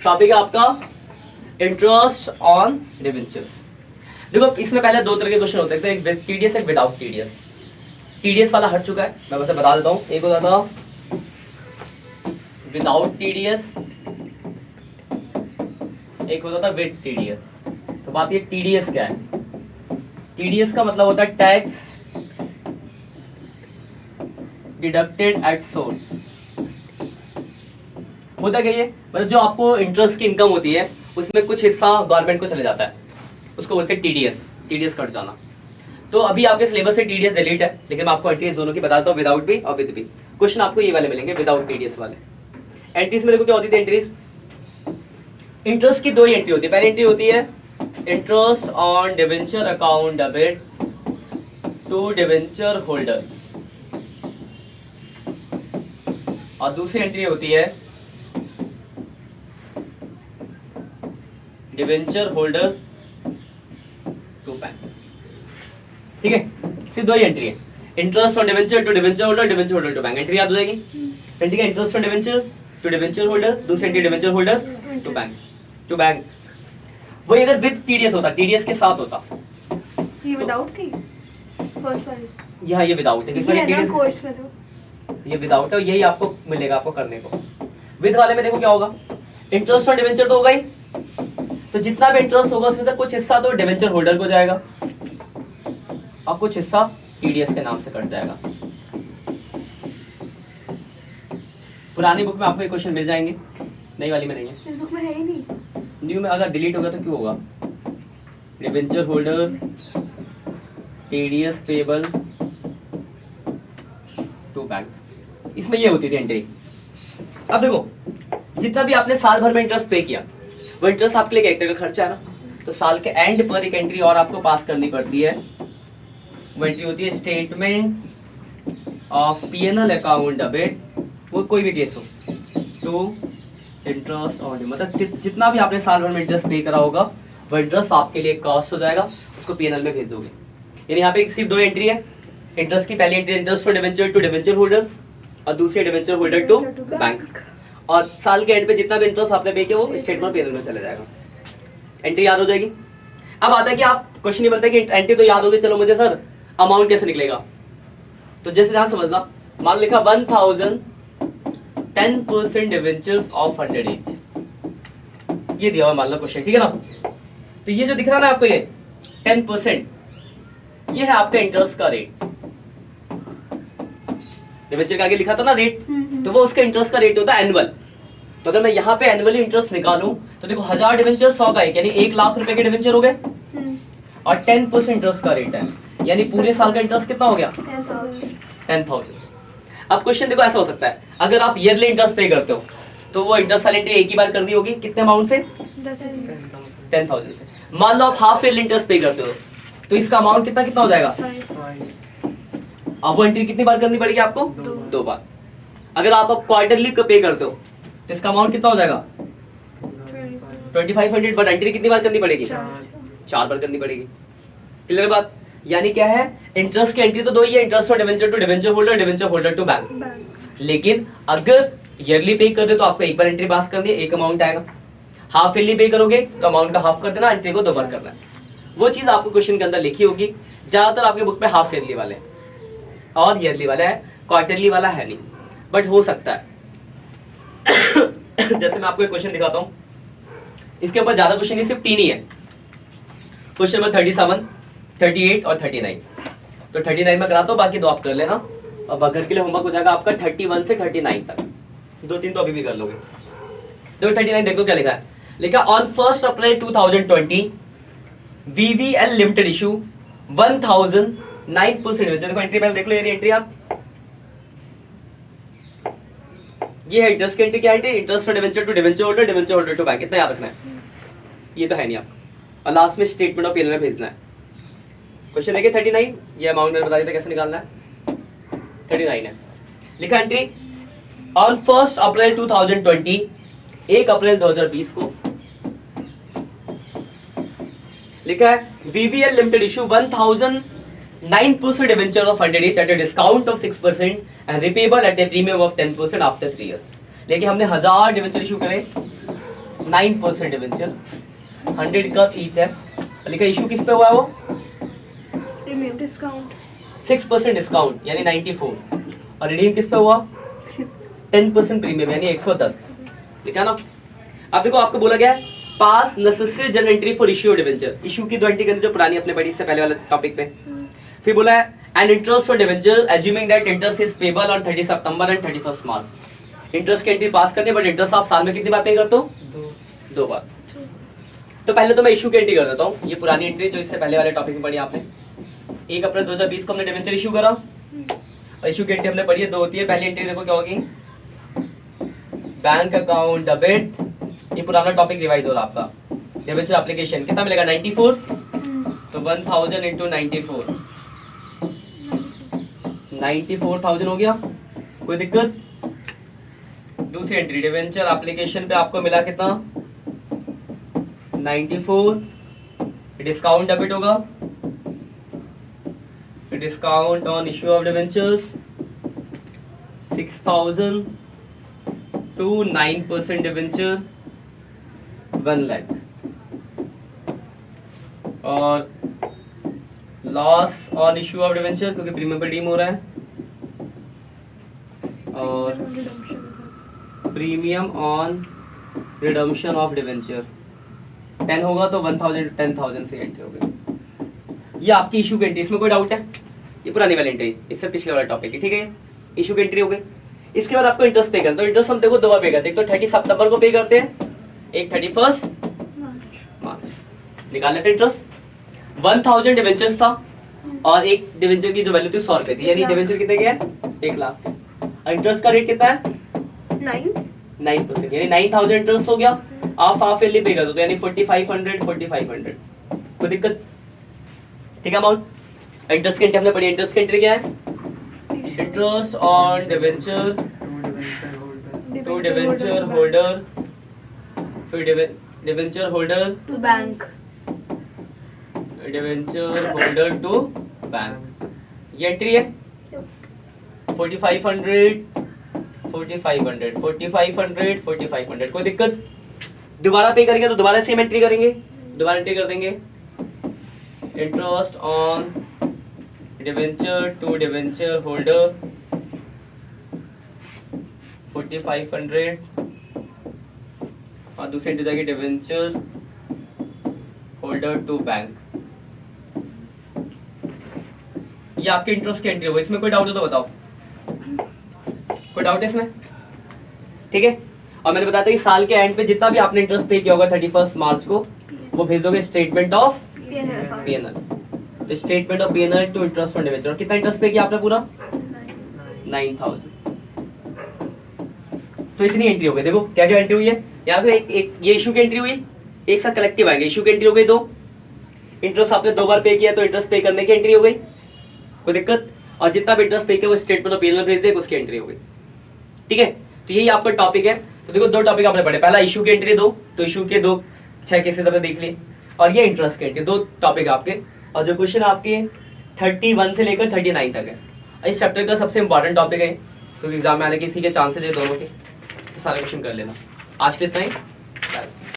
Topic है आपका interest on debentures. देखो इसमें पहले दो तरह के क्वेश्चन होते हैं, एक विद टीडीएस एक विदाउट टीडीएस। टीडीएस वाला हट चुका है, मैं वैसे बता देता हूँ। एक होता था विदाउट टीडीएस, एक होता था विद टीडीएस। तो बात ये टीडीएस क्या है? टीडीएस का मतलब होता है टैक्स डिडक्टेड एट सोर्स। होता क्या ये, मतलब जो आपको इंटरेस्ट की इनकम होती है उसमें कुछ हिस्सा गवर्नमेंट को चले जाता है, उसको बोलते हैं टीडीएस, टीडीएस कट जाना। तो अभी आपके सिलेबस से टीडीएस डिलीट है, लेकिन मैं आपको एंट्रीज दोनों की बताता हूँ, विदाउट भी और विद भी। क्वेश्चन आपको ये वाले मिलेंगे विदाउट टीडीएस वाले। एंट्रीज में देखो क्या होती थी एंट्रीज, इंटरेस्ट की दो ही एंट्री होती है। पहली एंट्री होती है interest on debenture account debit to debenture holder, और दूसरी एंट्री होती है डिवेंचर होल्डर टू बैंक। ठीक है, सिर्फ दो ही एंट्री है, interest on debenture to debenture holder, debenture holder to bank. Entry याद हो जाएगी। ठीक है, interest on debenture to debenture holder, दूसरी entry debenture holder to bank, to bank. वही अगर विद टीडीएस होता, टीडीएस के साथ होता। ये विदाउट थी फर्स्ट वाली। यहाँ ये विदाउट है, ये ना कोर्स में तो ये विदाउट है, यही आपको मिलेगा आपको करने को। विद वाले में देखो क्या होगा, इंटरेस्ट ऑन डिवेंचर तो होगा ही, तो जितना भी इंटरेस्ट होगा उसमें से कुछ हिस्सा तो डिवेंचर होल्डर को जाएगा और कुछ हिस्सा टीडीएस के नाम से कट जाएगा। पुरानी बुक में आपको ये क्वेश्चन मिल जाएंगे, नई वाली में नहीं है। इस बुक में है ही नहीं। न्यू में अगर डिलीट होगा तो क्यों होगा? Debenture holder TDS payable to bank, इसमें ये होती थी एंट्री। अब देखो जितना भी आपने साल भर में इंटरेस्ट पे किया, वो इंटरेस्ट आपके लिए एक तरह का खर्चा है ना, तो साल के एंड पर एक एंट्री और आपको पास करनी पड़ती है। वो एंट्री होती है statement of PNL account debit, वो कोई भी केस हो, टू इंटरेस्ट ऑन, मतलब जितना भी आपने साल भर में इंटरेस्ट पे करा होगा वो इंटरेस्ट आपके लिए कॉस्ट हो जाएगा, उसको पीएनएल में भेज दोगे। यानी यहाँ पे सिर्फ दो एंट्री है इंटरेस्ट की। पहली entry interest for debenture to debenture holder, और दूसरी डिवेंचर होल्डर टू बैंक। और साल के एंड पे जितना भी इंटरेस्ट आपने पे किया वो स्टेटमेंट पीएनएल में चला जाएगा। एंट्री याद हो जाएगी। अब आता है कि आप क्वेश्चन ये बनता है कि एंट्री तो याद होगी, चलो मुझे सर अमाउंट कैसे निकलेगा? तो जैसे ध्यान समझना, मान लिखा 1000 10% डिवेंचर्स ऑफ 100 each, ये दिया हुआ मान लो क्वेश्चन, ठीक है ना। तो ये जो दिख रहा है ना आपको, ये 10%, ये है आपका इंटरेस्ट का रेट। डिवेंचर के आगे लिखा था ना रेट, तो वो उसका इंटरेस्ट का रेट होता है एनुअल। तो अगर मैं यहाँ पे एनुअली इंटरेस्ट निकालूं तो देखो 1000 डिवेंचर 100 का एक, यानी 1 लाख रुपए के डिवेंचर हो गए, और 10% इंटरेस्ट का रेट है, यानी पूरे साल का इंटरेस्ट कितना हो गया? 10,000। अब क्वेश्चन देखो ऐसा हो सकता है, अगर आप ईयरली इंटरेस्ट पे करते हो तो वो इंटरेस्ट वाली एंट्री एक ही बार करनी होगी, कितने अमाउंट से? 10,000 से। मान लो आप हाफ ईयरली इंटरेस्ट पे करते हो तो इसका अमाउंट कितना कितना हो जाएगा? अब वो एंट्री कितनी बार करनी पड़ेगी आपको? 2 बार। अगर आप क्वार्टरली पे करते हो तो इसका अमाउंट कितना हो जाएगा? 2500, बट एंट्री कितनी बार करनी पड़ेगी? 4 बार करनी पड़ेगी। क्लियर बात? यानी क्या है, इंटरेस्ट की एंट्री तो दो ही है, interest for debenture to debenture holder, debenture holder to bank. लेकिन अगर ईयरली पे कर रहे तो आपको एक बार एंट्री पास करनी है, एक अमाउंट आएगा। हाफ ईयरली पे करोगे तो अमाउंट का हाफ कर देना, एंट्री को 2 बार करना है। वो चीज आपको क्वेश्चन के अंदर लिखी होगी। ज्यादातर आपके बुक में हाफ ईयरली वाले और ईयरली वाला है, क्वार्टरली वाला है नहीं, बट हो सकता है। जैसे मैं आपको एक क्वेश्चन दिखाता हूँ, इसके ऊपर ज्यादा क्वेश्चन नहीं, सिर्फ 3 ही है। क्वेश्चन नंबर 37, 38 और 39। तो 39 में कराता हूँ, बाकी 2 आप कर लेना। अब घर के लिए होमवर्क हो जाएगा आपका 31 से 39 तक, 2-3 तो अभी भी कर लोगे। देखो 39 देखो क्या लिखा है, लिखा on 1 April 2020 VVL limited issue 1009%। देखो एंट्री पहले देख लो, ये एंट्री आप, ये है इंटरेस्ट की एंट्री। क्या entry? Interest for debenture to debenture holder, debenture holder to bank. इतना याद रखना है, ये तो है नहीं आपका। और लास्ट में स्टेटमेंट ऑफ पीएनएल भेजना है। क्वेश्चन देखिए 39, ये अमाउंट मैंने बता दिया था कैसे निकालना है। 39 है, लिखा एंट्री ऑन 1 अप्रैल 2020, 1 अप्रैल 2020 को लिखा है VVL limited issue 1009% debenture of 100 each at a discount of 6% and repayable at a premium of 10% after 3 years। लेकिन हमने 1000 डिवेंचर इशू करे 9% डिवेंचर, 100 का ईच है। लिखा इशू किस पे हुआ है वो? प्रीमियम डिस्काउंट 6% डिस्काउंट यानी 94, और रिडीम किस पे हुआ? 10% प्रीमियम यानी 110। लिखा ना। अब देखो आपको बोला गया है पास necessary general entry for issue debenture, issue की 2 एंट्री करनी जो पुरानी अपने पढ़ी इससे पहले वाले टॉपिक पे। फिर बोला है and interest for debenture assuming that interest is payable on 30 September and 31 March. Interest की एंट्री पास करनी है, बट इंटरेस्ट आप साल में कितनी बार पे करते हो? 2 बार। तो पहले तो मैं इशू की एंट्री कर देता हूँ, ये पुरानी एंट्री जो इससे पहले वाले टॉपिक में पढ़ी आपने। 1 अप्रैल 2020 को हमने डिवेंचर इशू करा, और इशू की एंट्री हमने पढ़ी है 2 होती है। पहली एंट्री देखो क्या होगी, बैंक अकाउंट डेबिट, ये पुराना टॉपिक रिवाइज हो रहा आपका। डिवेंचर एप्लीकेशन कितना मिलेगा? 94, तो 1000 इंटू 94, 94,000 हो गया। कोई दिक्कत? दूसरी एंट्री डिवेंचर एप्लीकेशन पे आपको मिला कितना? 94, डिस्काउंट डेबिट होगा, discount on issue of debentures 6000 to 9% debenture 1 lakh, और loss on issue of debenture क्योंकि प्रीमियम पर डीम हो रहा है, और premium on redemption of debenture 10 होगा, तो 1000 से एंट्री होगी। ये आपकी इशू की एंट्री, इसमें कोई डाउट है? ये पुरानी वाली एंट्री, इससे पिछले वाला टॉपिक है, ठीक है। इशू की एंट्री हो गई। इसके बाद आपको इंटरेस्ट पे करना, तो इंटरेस्ट हम देखो 2 बार पे करते हैं। एक तो 30 सितंबर को पे करते हैं, एक 31 मार्च। निकाल लेते हैं इंटरेस्ट। 1000 डिवेंचर्स था, और एक डिवेंचर की जो वैल्यू थी 100 रुपए थी, यानी डिवेंचर कितने के हैं? 1 लाख। इंटरेस्ट का रेट कितना है? 9%, यानी 9000 इंटरेस्ट हो गया। आप हाफ ईयरली पे कर दो, तो यानी 4500। कोई दिक्कत? ठीक है अमाउंट। इंटरेस्ट की एंट्री हमने पढ़ी, इंटरेस्ट की एंट्री क्या है? Interest on debenture to debenture holder, फिर debenture holder to bank, debenture holder to bank, ये एंट्री है। 4500 कोई दिक्कत? दोबारा पे करेंगे तो दोबारा सेम एंट्री करेंगे, दोबारा एंट्री कर देंगे। Interest on debenture to debenture holder 4500, और दूसरी एंट्री जाएगी डिवेंचर होल्डर टू बैंक। ये आपके इंटरेस्ट की एंट्री होगी। इसमें कोई डाउट हो तो बताओ, कोई डाउट है इसमें? ठीक है। और मैंने बताया था कि साल के एंड पे जितना भी आपने इंटरेस्ट पे किया होगा 31 मार्च को, वो भेज दोगे स्टेटमेंट ऑफ पीएनएल। तो statement of PNL to interest on debenture. कितना इंटरेस्ट पे किया आपने? पूरा 9000। तो इतनी एंट्री हो गई। देखो क्या क्या एंट्री हुई है यहाँ पे। एक ये इशू की एंट्री हुई, एक साथ कलेक्टिव आएंगे। इशू की एंट्री हो गई 2, इंटरेस्ट आपने 2 बार पे किया तो इंटरेस्ट पे करने की एंट्री हो गई, कोई दिक्कत? और जितना भी इंटरेस्ट पे किया वो स्टेटमेंट ऑफ पीएनएल भेज दे, उसकी एंट्री हो गई, ठीक है। तो यही आपका टॉपिक है। तो देखो 2 टॉपिक आपने पढ़े, पहला इशू की एंट्री 2, तो इशू के 6 केसेस आपने देख लिए, और ये इंटरेस्ट की एंट्री 2 टॉपिक आपके। और जो क्वेश्चन आपके 31 से लेकर 39 तक है, इस चैप्टर का सबसे इंपॉर्टेंट टॉपिक है, तो एग्जाम में आने के इसी के चांसेस है दोनों के, तो सारे क्वेश्चन कर लेना। आज के इतना ही।